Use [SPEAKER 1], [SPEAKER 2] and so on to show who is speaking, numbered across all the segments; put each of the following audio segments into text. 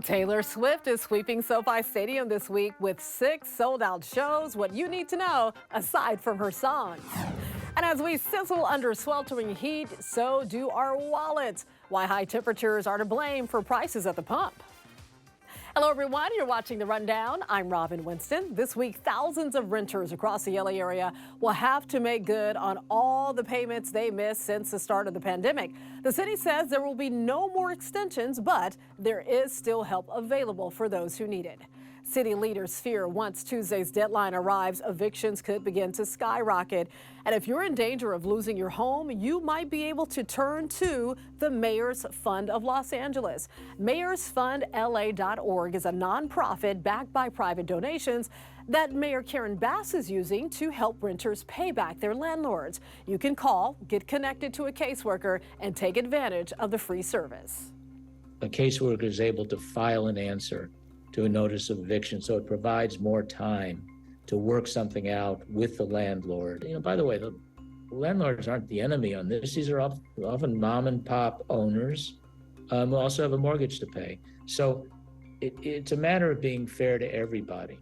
[SPEAKER 1] Taylor Swift is sweeping SoFi Stadium this week with 6 sold-out shows. What you need to know aside from her songs. And as we sizzle under sweltering heat, so do our wallets. Why high temperatures are to blame for prices at the pump. Hello, everyone. You're watching The Rundown. I'm Robin Winston. This week, thousands of renters across the LA area will have to make good on all the payments they missed since the start of the pandemic. The city says there will be no more extensions, but there is still help available for those who need it. City leaders fear once Tuesday's deadline arrives, evictions could begin to skyrocket. And if you're in danger of losing your home, you might be able to turn to the Mayor's Fund of Los Angeles. MayorsFundLA.org is a nonprofit backed by private donations that Mayor Karen Bass is using to help renters pay back their landlords. You can call, get connected to a caseworker, and take advantage of the free service.
[SPEAKER 2] A caseworker is able to file an answer to a notice of eviction, so it provides more time to work something out with the landlord. By the way, the landlords aren't the enemy on this. These are often mom and pop owners who also have a mortgage to pay. So it's a matter of being fair to everybody.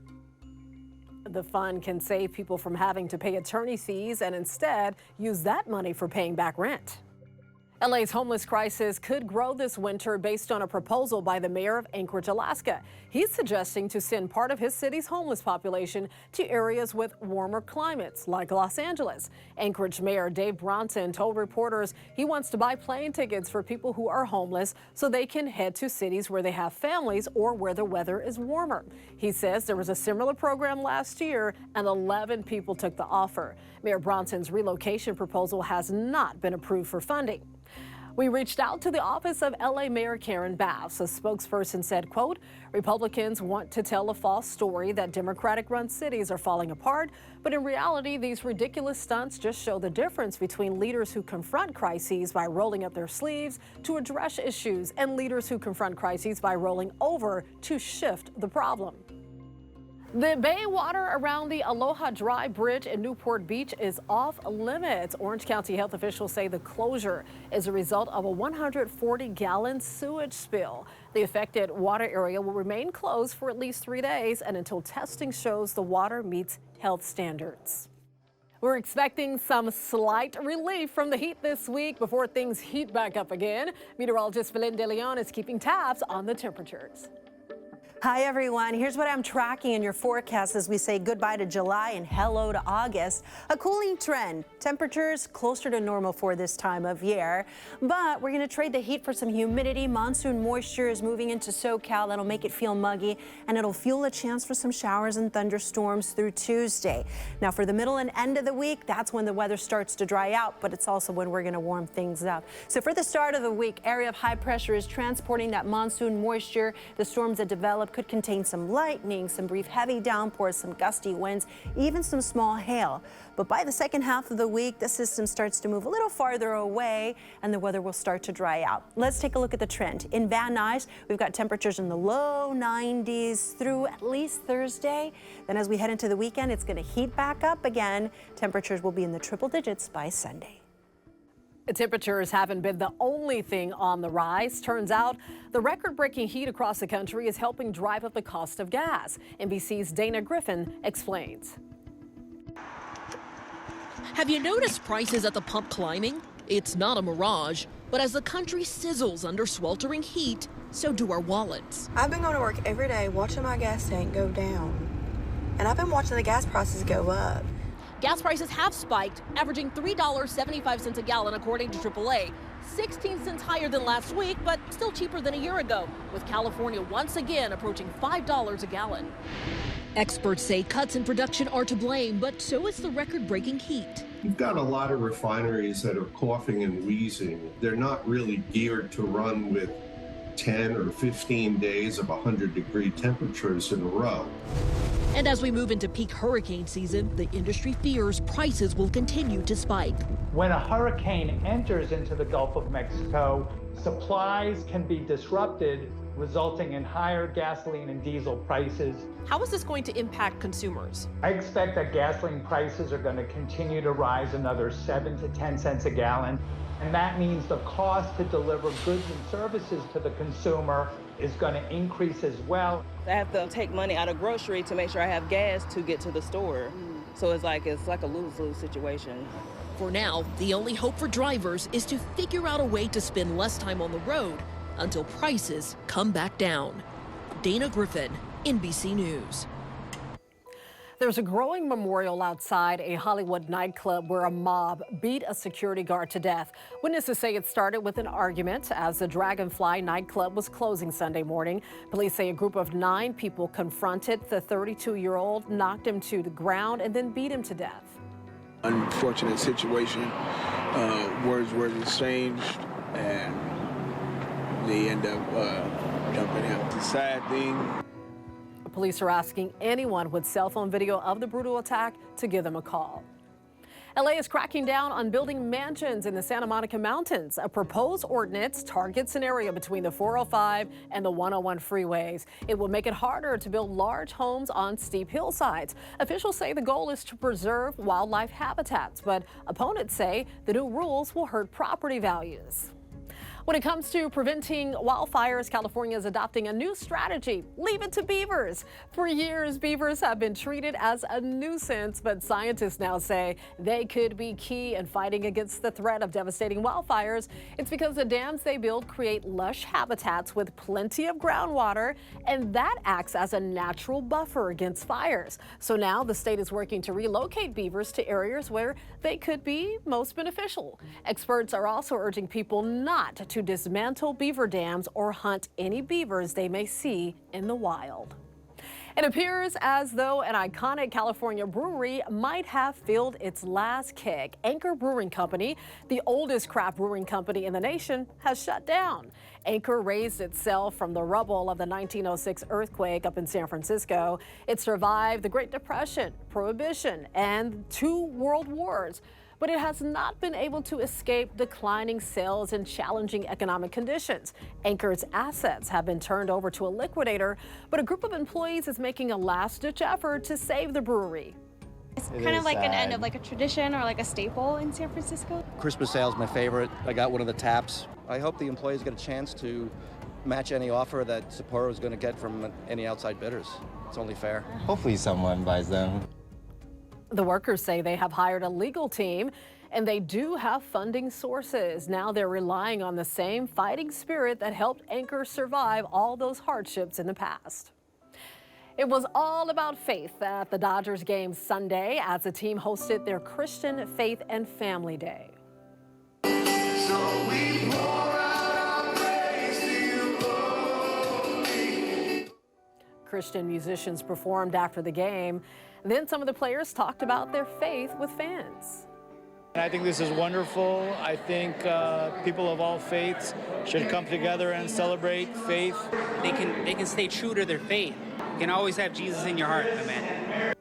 [SPEAKER 1] The fund can save people from having to pay attorney fees and instead use that money for paying back rent. LA's homeless crisis could grow this winter based on a proposal by the mayor of Anchorage, Alaska. He's suggesting to send part of his city's homeless population to areas with warmer climates, like Los Angeles. Anchorage Mayor Dave Bronson told reporters he wants to buy plane tickets for people who are homeless so they can head to cities where they have families or where the weather is warmer. He says there was a similar program last year and 11 people took the offer. Mayor Bronson's relocation proposal has not been approved for funding. We reached out to the office of LA Mayor Karen Bass. A spokesperson said, quote, Republicans want to tell a false story that Democratic-run cities are falling apart, but in reality, these ridiculous stunts just show the difference between leaders who confront crises by rolling up their sleeves to address issues and leaders who confront crises by rolling over to shift the problem. The bay water around the Aloha Dry Bridge in Newport Beach is off limits. Orange County health officials say the closure is a result of a 140-gallon sewage spill. The affected water area will remain closed for at least 3 days and until testing shows the water meets health standards. We're expecting some slight relief from the heat this week before things heat back up again. Meteorologist Belen De Leon is keeping tabs on the temperatures.
[SPEAKER 3] Hi, everyone. Here's what I'm tracking in your forecast as we say goodbye to July and hello to August. A cooling trend. Temperatures closer to normal for this time of year. But we're going to trade the heat for some humidity. Monsoon moisture is moving into SoCal. That'll make it feel muggy, and it'll fuel a chance for some showers and thunderstorms through Tuesday. Now, for the middle and end of the week, that's when the weather starts to dry out, but it's also when we're going to warm things up. So for the start of the week, area of high pressure is transporting that monsoon moisture. The storms that develop could contain some lightning, some brief heavy downpours, some gusty winds, even some small hail. But by the second half of the week, the system starts to move a little farther away and the weather will start to dry out. Let's take a look at the trend. In Van Nuys, we've got temperatures in the low 90s through at least Thursday. Then as we head into the weekend, it's going to heat back up again. Temperatures will be in the triple digits by Sunday.
[SPEAKER 1] Temperatures haven't been the only thing on the rise. Turns out the record-breaking heat across the country is helping drive up the cost of gas. NBC's Dana Griffin explains.
[SPEAKER 4] Have you noticed prices at the pump climbing? It's not a mirage, but as the country sizzles under sweltering heat, so do our wallets.
[SPEAKER 5] I've been going to work every day watching my gas tank go down, and I've been watching the gas prices go up.
[SPEAKER 4] Gas prices have spiked, averaging $3.75 a gallon according to AAA, 16 cents higher than last week, but still cheaper than a year ago, with California once again approaching $5 a gallon. Experts say cuts in production are to blame, but so is the record-breaking heat.
[SPEAKER 6] You've got a lot of refineries that are coughing and wheezing. They're not really geared to run with 10 or 15 days of 100-degree temperatures in a row.
[SPEAKER 4] And as we move into peak hurricane season, the industry fears prices will continue to spike.
[SPEAKER 7] When a hurricane enters into the Gulf of Mexico, supplies can be disrupted, resulting in higher gasoline and diesel prices.
[SPEAKER 4] How is this going to impact consumers?
[SPEAKER 7] I expect that gasoline prices are going to continue to rise another 7 to 10 cents a gallon. And that means the cost to deliver goods and services to the consumer is going to increase as well.
[SPEAKER 8] I have to take money out of grocery to make sure I have gas to get to the store. So it's like a lose-lose situation.
[SPEAKER 4] For now, the only hope for drivers is to figure out a way to spend less time on the road until prices come back down. Dana Griffin, NBC News.
[SPEAKER 1] There's a growing memorial outside a Hollywood nightclub where a mob beat a security guard to death. Witnesses say it started with an argument as the Dragonfly nightclub was closing Sunday morning. Police say a group of 9 people confronted the 32-year-old, knocked him to the ground, and then beat him to death.
[SPEAKER 9] Unfortunate situation. Words were exchanged, and they end up dumping him. It's a sad thing.
[SPEAKER 1] Police are asking anyone with cell phone video of the brutal attack to give them a call. LA is cracking down on building mansions in the Santa Monica Mountains. A proposed ordinance targets an area between the 405 and the 101 freeways. It will make it harder to build large homes on steep hillsides. Officials say the goal is to preserve wildlife habitats, but opponents say the new rules will hurt property values. When it comes to preventing wildfires, California is adopting a new strategy. Leave it to beavers. For years, beavers have been treated as a nuisance, but scientists now say they could be key in fighting against the threat of devastating wildfires. It's because the dams they build create lush habitats with plenty of groundwater, and that acts as a natural buffer against fires. So now the state is working to relocate beavers to areas where they could be most beneficial. Experts are also urging people not to dismantle beaver dams or hunt any beavers they may see in the wild. It appears as though an iconic California brewery might have filled its last keg. Anchor Brewing Company, the oldest craft brewing company in the nation, has shut down. Anchor raised itself from the rubble of the 1906 earthquake up in San Francisco. It survived the Great Depression, Prohibition, and 2 world wars. But it has not been able to escape declining sales and challenging economic conditions. Anchor's assets have been turned over to a liquidator, but a group of employees is making a last-ditch effort to save the brewery.
[SPEAKER 10] It's kind of like an end of like a tradition or like a staple in San Francisco.
[SPEAKER 11] Christmas sale is my favorite. I got one of the taps. I hope the employees get a chance to match any offer that Sapporo is going to get from any outside bidders. It's only fair.
[SPEAKER 12] Hopefully someone buys them.
[SPEAKER 1] The workers say they have hired a legal team and they do have funding sources. Now they're relying on the same fighting spirit that helped Anchor survive all those hardships in the past. It was all about faith at the Dodgers game Sunday as the team hosted their Christian Faith and Family Day.
[SPEAKER 13] So we pour out our praise to you, Lord.
[SPEAKER 1] Christian musicians performed after the game. Then some of the players talked about their faith with fans.
[SPEAKER 14] I think this is wonderful. I think people of all faiths should come together and celebrate faith.
[SPEAKER 15] They can stay true to their faith. You can always have Jesus in your heart, my man.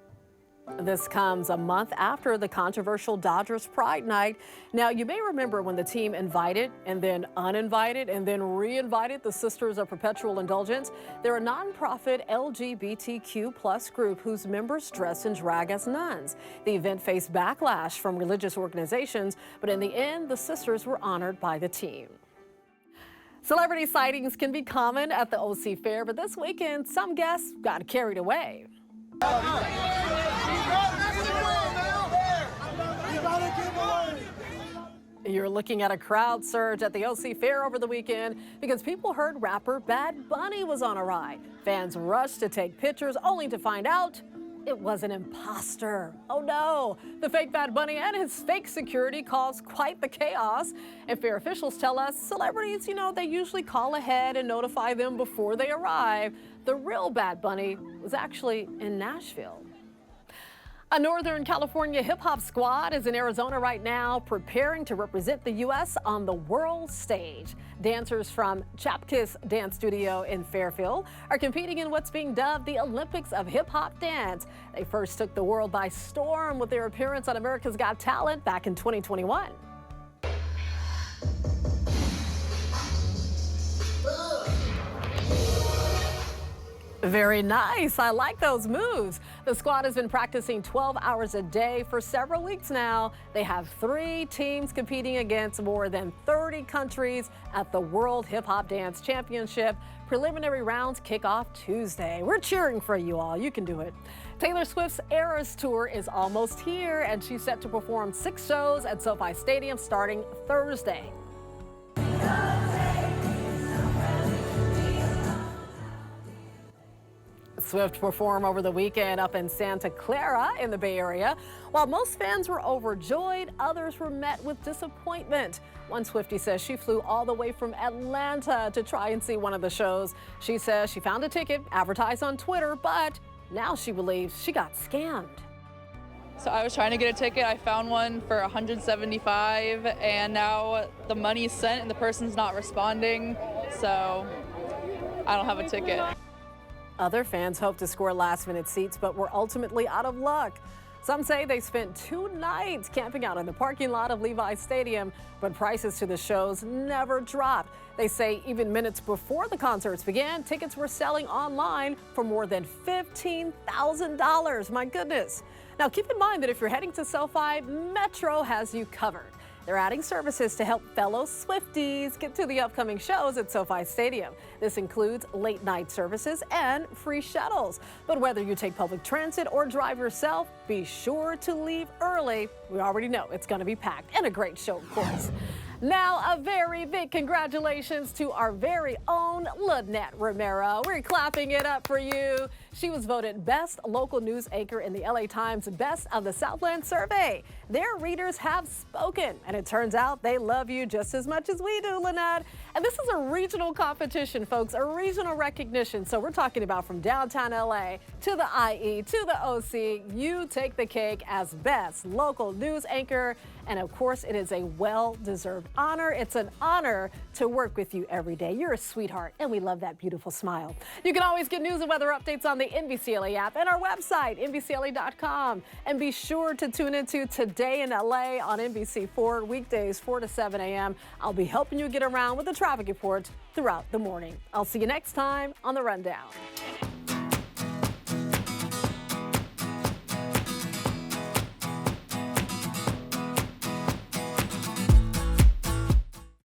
[SPEAKER 1] This comes a month after the controversial Dodgers Pride Night. Now, you may remember when the team invited and then uninvited and then re-invited the Sisters of Perpetual Indulgence. They're a nonprofit LGBTQ+ group whose members dress in drag as nuns. The event faced backlash from religious organizations, but in the end, the sisters were honored by the team. Celebrity sightings can be common at the OC Fair, but this weekend, some guests got carried away. You're looking at a crowd surge at the OC Fair over the weekend because people heard rapper Bad Bunny was on a ride. Fans rushed to take pictures only to find out it was an imposter. Oh no, the fake Bad Bunny and his fake security caused quite the chaos. And fair officials tell us celebrities, they usually call ahead and notify them before they arrive. The real Bad Bunny was actually in Nashville. A Northern California hip-hop squad is in Arizona right now, preparing to represent the U.S. on the world stage. Dancers from Chapkiss Dance Studio in Fairfield are competing in what's being dubbed the Olympics of hip-hop dance. They first took the world by storm with their appearance on America's Got Talent back in 2021. Very nice. I like those moves. The squad has been practicing 12 hours a day for several weeks now. They have 3 teams competing against more than 30 countries at the World Hip Hop Dance Championship. Preliminary rounds kick off Tuesday. We're cheering for you all. You can do it. Taylor Swift's Eras Tour is almost here, and she's set to perform 6 shows at SoFi Stadium starting Thursday. Swift performed over the weekend up in Santa Clara in the Bay Area. While most fans were overjoyed, others were met with disappointment. One Swiftie says she flew all the way from Atlanta to try and see one of the shows. She says she found a ticket advertised on Twitter, but now she believes she got scammed.
[SPEAKER 16] So I was trying to get a ticket. I found one for $175, and now the money's sent and the person's not responding, so I don't have a ticket.
[SPEAKER 1] Other fans hoped to score last-minute seats, but were ultimately out of luck. Some say they spent 2 nights camping out in the parking lot of Levi Stadium, but prices to the shows never dropped. They say even minutes before the concerts began, tickets were selling online for more than $15,000. My goodness. Now, keep in mind that if you're heading to SoFi, Metro has you covered. They're adding services to help fellow Swifties get to the upcoming shows at SoFi Stadium. This includes late-night services and free shuttles. But whether you take public transit or drive yourself, be sure to leave early. We already know it's going to be packed, and a great show, of course. Now, a very big congratulations to our very own Lynette Romero. We're clapping it up for you. She was voted best local news anchor in the LA Times Best of the Southland survey. Their readers have spoken, and it turns out they love you just as much as we do, Lynette. And this is a regional competition, folks, a regional recognition. So we're talking about from downtown LA to the IE to the OC. You take the cake as best local news anchor. And of course, it is a well-deserved honor. It's an honor to work with you every day. You're a sweetheart, and we love that beautiful smile. You can always get news and weather updates on the NBCLA app and our website, NBCLA.com. And be sure to tune into Today in LA on NBC4 weekdays 4 to 7 a.m. I'll be helping you get around with the traffic reports throughout the morning. I'll see you next time on The Rundown.